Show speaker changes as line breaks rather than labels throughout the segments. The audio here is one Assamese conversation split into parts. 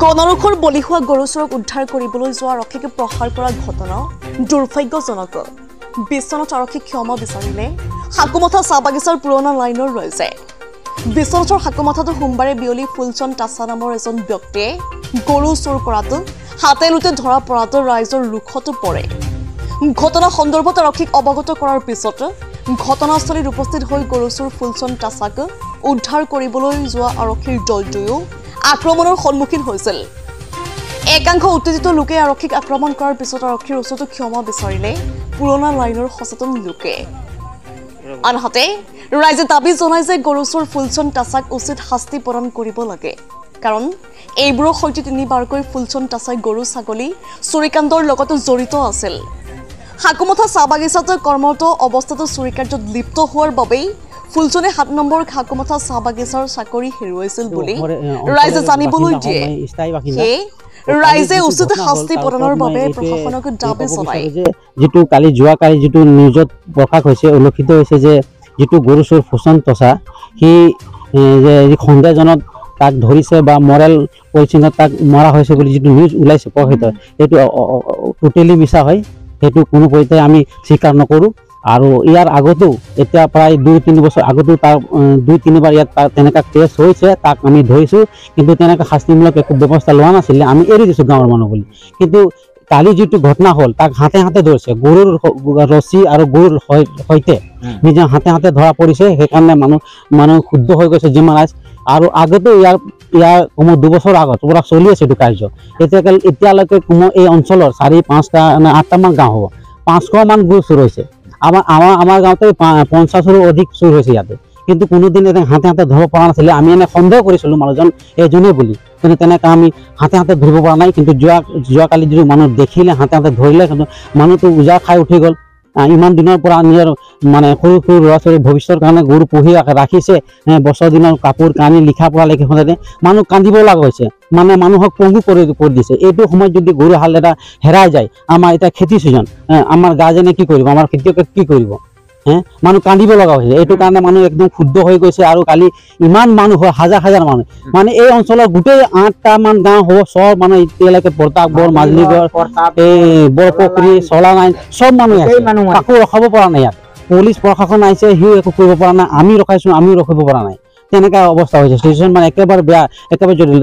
গণৰক্ষৰ বলি হোৱা গৰু চোৰক উদ্ধাৰ কৰিবলৈ যোৱা আৰক্ষীকে প্ৰহাৰ কৰা ঘটনা দুৰ্ভাগ্যজনক। বিশ্বনাথ আৰক্ষীক ক্ষমা বিচাৰিলে হাকুমথা চাহ বাগিচাৰ পুৰণা লাইনৰ ৰাইজে। বিশ্বনাথৰ হাকুমথাটো সোমবাৰে বিয়লি ফুলচন্দ তাছা নামৰ এজন ব্যক্তিয়ে গৰু চোৰ কৰাটো হাতে লোতে ধৰা পৰাটো ৰাইজৰ ৰোষতো পৰে। ঘটনা সন্দৰ্ভত আৰক্ষীক অৱগত কৰাৰ পিছত ঘটনাস্থলীত উপস্থিত হৈ গৰু চোৰ ফুলচন্দ তাছাক উদ্ধাৰ কৰিবলৈ যোৱা আৰক্ষীৰ দলটোৱেও আক্ৰমণৰ সন্মুখীন হৈছিল। একাংশ উত্তেজিত লোকে আৰক্ষীক আক্ৰমণ কৰাৰ পিছত আৰক্ষীৰ ওচৰতো ক্ষমা বিচাৰিলে পুৰণা লাইনৰ সচেতন লোকে। আনহাতে ৰাইজে দাবী জনায় যে গৰু চোৰ ফুলচন্দ তাছাক উচিত শাস্তি প্ৰদান কৰিব লাগে, কাৰণ এইবোৰৰ সৈতে তিনিবাৰকৈ ফুলচন্দ তাছাই গৰু ছাগলী চুৰিকাণ্ডৰ লগতো জড়িত আছিল। হাকুমথা চাহ বাগিচাত কৰ্মৰত অৱস্থাতো চুৰিকাৰ্যত লিপ্ত হোৱাৰ বাবেই ফুলচনে 7 নম্বৰ হাকুমথা চাহ বাগিচাৰ চাকৰি হেৰুৱাইছিল বুলি ৰাইজে জানিবলৈ দিয়ে। ৰাইজে উচিত শাস্তি প্ৰদানৰ বাবে প্ৰশাসনক দাবী জনায়।
যেটো কালি যোৱাকালি যেটো নিউজত প্ৰকাশ হৈছে উল্লেখিত হৈছে যে যেটো গৰু চোৰ ফুলচন্দ তাছা সি যে সন্দেহজনক তাক ধৰিছে বা মৰেল পজিশ্যনত তাক মৰা হৈছে বুলি যেটো নিউজ ওলাইছে প্ৰকাশিত, সেইটো টোটেলি মিছা হয়। সেইটো কোনো পৰ্যায়ে আমি স্বীকাৰ নকৰোঁ। আৰু ইয়াৰ আগতো এতিয়া প্ৰায় 2-3 বছৰ আগতো তাৰ 2-3বাৰ ইয়াত তেনেকুৱা কেছ হৈছে, তাক আমি ধৰিছোঁ, কিন্তু তেনেকুৱা শাস্তিমূলক একো ব্যৱস্থা লোৱা নাছিলে, আমি এৰি দিছোঁ গাঁৱৰ মানুহ বুলি। কিন্তু কালি যিটো ঘটনা হ'ল তাক হাতে হাতে ধৰিছে, গৰুৰ ৰছী আৰু গৰুৰ সৈতে নিজে হাতে হাতে ধৰা পৰিছে। সেইকাৰণে মানুহ শুদ্ধ হৈ গৈছে যিমান ৰাইজ। আৰু আগতো ইয়াৰ কমেও 2 বছৰ আগত পুৰা চলি আছে এইটো কাৰ্য। এতিয়ালৈকে কমেও এই অঞ্চলৰ 4-5টা নে 8টামান গাঁও হ'ব, 500 মান গৰু চুৰ হৈছে। আমাৰ গাঁৱতে 50ৰো অধিক চুৰ হৈছে ইয়াতে, কিন্তু কোনোদিন হাতে হাতে ধৰিব পৰা নাছিলে। আমি এনে সন্দেহ কৰিছিলোঁ মানুহজন এজনে বুলি, কিন্তু তেনেকৈ আমি হাতে হাতে ধৰিব পৰা নাই। কিন্তু যোৱাকালি যিটো মানুহ দেখিলে হাতে হাতে ধৰিলে, কিন্তু মানুহটো উজা খাই উঠি গ'ল। ইমান দিনৰ পৰা নিজৰ মানে সৰু সৰু ল'ৰা ছোৱালীৰ ভৱিষ্যতৰ কাৰণে গৰু পুহি ৰাখিছে, বছৰ দিনৰ কাপোৰ কানি লিখা পঢ়া লেখি সদায় মানুহ কান্দিব লগা হৈছে, মানে মানুহক পংগু কৰি দিছে। এইটো সময়ত যদি গৰু হাল এটা হেৰাই যায়, আমাৰ এতিয়া খেতি ছিজন, আমাৰ গাৰ্জেনে কি কৰিব, আমাৰ খেতিয়কে কি কৰিব, মানুহ কান্দিব লগা হৈছে। এইটো কাৰণে মানুহ একদম শুদ্ধ হৈ গৈছে। আৰু কালি ইমান মানুহ হয়, হাজাৰ হাজাৰ মানুহ, মানে এই অঞ্চলৰ গোটেই 8টামান গাঁও হ'ব, চব মানুহ এতিয়ালৈকে প্ৰতাপগড়, মাজুলীগড়, এই বৰপুখুৰী, চলা নাই, চব মানুহ আছে, কাকো ৰখাব পৰা নাই। ইয়াত পুলিচ প্ৰশাসন আহিছে, সিও একো কৰিব পৰা নাই। আমি ৰখাইছোঁ, আমিও ৰখিব পৰা নাই। তেনেকুৱা অৱস্থা হৈছে। ষ্টেচন মানে একেবাৰে বেয়া, একেবাৰে জটিল।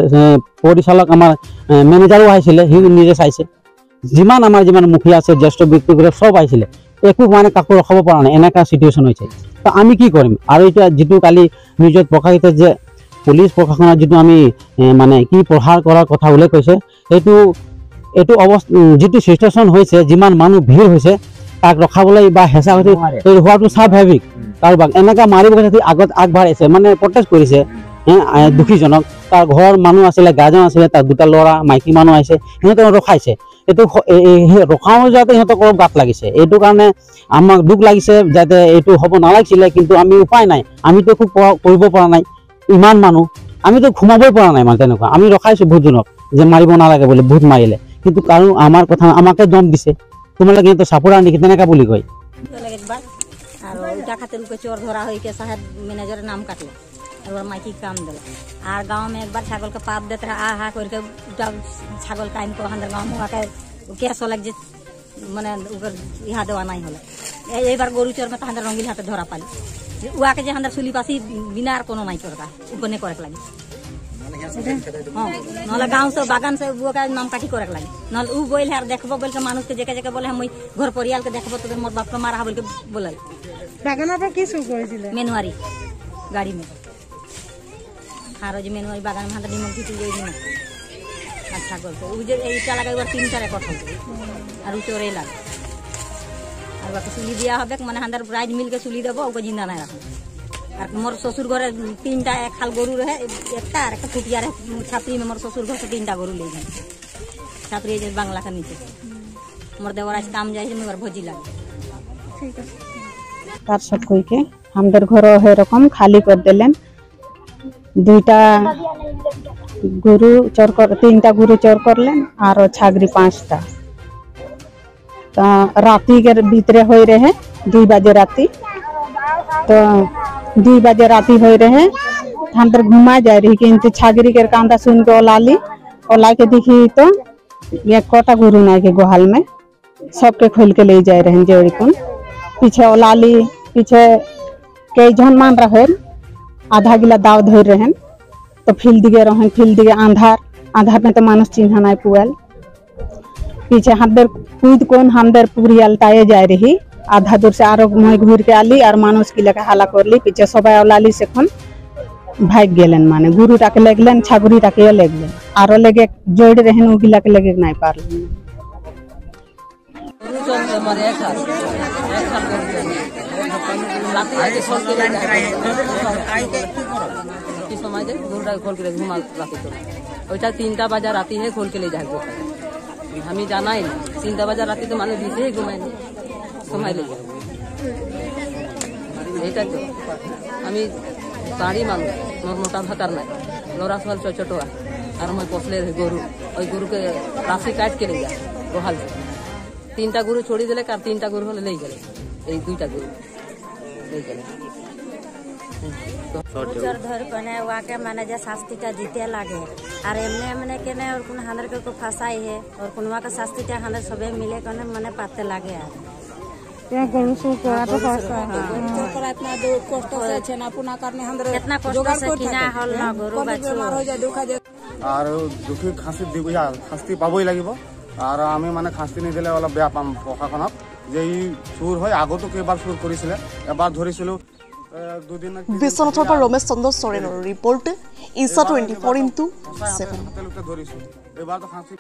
পৰিচালক আমাৰ মেনেজাৰো আহিছিলে, সিও নিজে চাইছে। যিমান মুখীয়া আছে, জ্যেষ্ঠ ব্যক্তিবোৰে চব আহিছিলে, একো মানে কাকো ৰখাব পৰা নাই। এনেকুৱা চিটুৱেশ্যন হৈছে। তো আমি কি কৰিম? আৰু এতিয়া যিটো কালি নিউজত প্ৰকাশিত যে পুলিচ প্ৰশাসনৰ যিটো আমি মানে কি প্ৰহাৰ কৰাৰ কথা উল্লেখ হৈছে, এইটো অৱস্থা যিটো চিটুৱেশ্যন হৈছে, যিমান মানুহ ভিৰ হৈছে, তাক ৰখাবলৈ বা হেঁচা হোৱাটো স্বাভাৱিক। কাৰোবাক এনেকুৱা মাৰিব আগত আগবাঢ়িছে, মানে প্ৰটেষ্ট কৰিছে দুখীজনক। তাৰ ঘৰৰ মানুহ আছিলে, গাৰ্জেন আছিলে, তাৰ 2টা ল'ৰা মাইকী মানুহ আহিছে, সিহঁতে ৰখাইছে। এইটো ৰখাও যাতে সিহঁতক অলপ গাত লাগিছে। এইটো কাৰণে আমাক দুখ লাগিছে, যাতে এইটো হ'ব নালাগিছিলে, কিন্তু আমি উপায় নাই। আমিতো একো কৰিব পৰা নাই। ইমান মানুহ, আমিতো ঘুমাবই পৰা নাই। মানে তেনেকুৱা আমি ৰখাইছোঁ বহুতজনক যে মাৰিব নালাগে বুলি, বহুত মাৰিলে, কিন্তু কাৰণ আমাৰ কথা আমাকে দম দিছে, তোমালোকে সিহঁতৰ চাপৰা নেকি, তেনেকুৱা বুলি কয়।
আর উল্টা খাতে रुके चोर धरा हुई के साहब मैनेजर नाम काटले और माइकी काम दिला। और गांव में एक बार छागल के पाप देते रहा आ करके छागल टाइम को अंदर गांव में के केस लग जे माने ऊपर यहाँ देवा नहीं होला। एक बार गोरु चोर में तो अंदर रंगील हाथे धरा पाली उहा के जे अंदर सुली पासी बिना कोनो नहीं करता ऊपर ने करे लगी। हां नला गांव से बागान से वो का नाम काटी करे लगी। नल उ बोल है देखबो बोल के मानुष के जगह जगह बोले हम घर परियाल के देखबो तो मोर बाप के मारा बोल के बोलल।
বাগানৰ পৰা কি চুৰ কৰিছিলে?
মেনুৱাৰী গাড়ী में हारो जे मेनुवारी बागान में निमक भितरी गई दिनो अच्छा गल तो जे इटा लगा एक बार 3-4 एकड़ हो और चोरे लाग और बाकी सुली दिया हबे माने अंदर प्राइज मिल के सुली देबो ओको जिंदा नहीं रखो। और मोर ससुर घरे 3टा एक खाल गरु रहे एकटा और एक फुटिया रहे छात्री में मोर ससुर घर से 3टा गरु ले गए छात्री जे बांग्ला के नीचे मोर देवर आज काम जाए मोर भोजी लाग।
ঠিক আছে।
তার সব কইকে আমাদের ঘর এরকম খালি করে দিলেন। 2টা গরু চোর করে 3টা গরু চোর করলেন আর ছাগরি 5টা। তা রাতি के भीतरे हो रहे 2 बजे राती। तो 2 बजे राती हो रहे हम तो घुमा जा रही किंतु छागरी के कांदा सुन के लाली और लाके देखी तो ये कोटा गुरु नाय के गोहाल में सबके खोल के ले जाए रहे जोड़ीकुन पीछे ओलाली पीछे कई जन मान रहे आधा गिला दाव धर रहे तो फील्ड दिए रहन फील्ड दिए आधार में तो मानुष चिन्ह नाय पुआल पीछे हमदर कूद कोन हमदर पूरी अलताए जाए रही आधा दूर से आरो मैं घूर के आली और मानुष की लगा हाला करली पीछे सबाई ओलाली से खन भाग गेलन माने गुरु टाके लगलेन छागुरी टाके लगलेन आरो लेगे जोड़ रहन उगिला के लगे नाय पारलेन
ওইটা 3টা বাজা রাতে है खोल के ले जाए हमें जाना ही 3টা বাজা রাতে तो माने बीसे घुमाए ले जाए এইটা তো আমি साड़ी मानु मोर मोटा भातार ना लोरा साल छोटोआ और मैं पोसले गोरु ओई गोरु के राशि काट के ले जाए गोहाल से 3টা गुरु छोड़ी दिले कार 3টা गुरु हले ले गेले এই 2টা गुरु ले गेले
चोर धर कने वाके माने जे शास्तिटा जीते लागे और एमने एमने केने और कुन हांदर के को फसाई है और कुनवा का शास्तिटा हांदर सबे मिले कने मने पाते लागे यार
क्या गरु सो करा तो फसा
चोर इतना दो कष्ट से छेना पुना करने हांदर
कितना कष्ट से किना हल ना गरु बाछो
बेमार हो जाए दुखा जाए
আর দুখী খাসি দিব শাস্তি পাবই লাগিব আর আমি মানে শাস্তি নিদিলে অলপ বেয়া পাম প্ৰশাসনক যে ই চুৰ হয় আগতো কেইবাৰ চুৰ কৰিছিলে এবাৰ ধৰিছিলো দুদিন
বিশ্বনাথৰ পৰা ৰমেশ চন্দ্ৰ চৰেনৰ ৰিপৰ্ট ইছা 24x7
ধৰিছো এবাৰ তো শাস্তি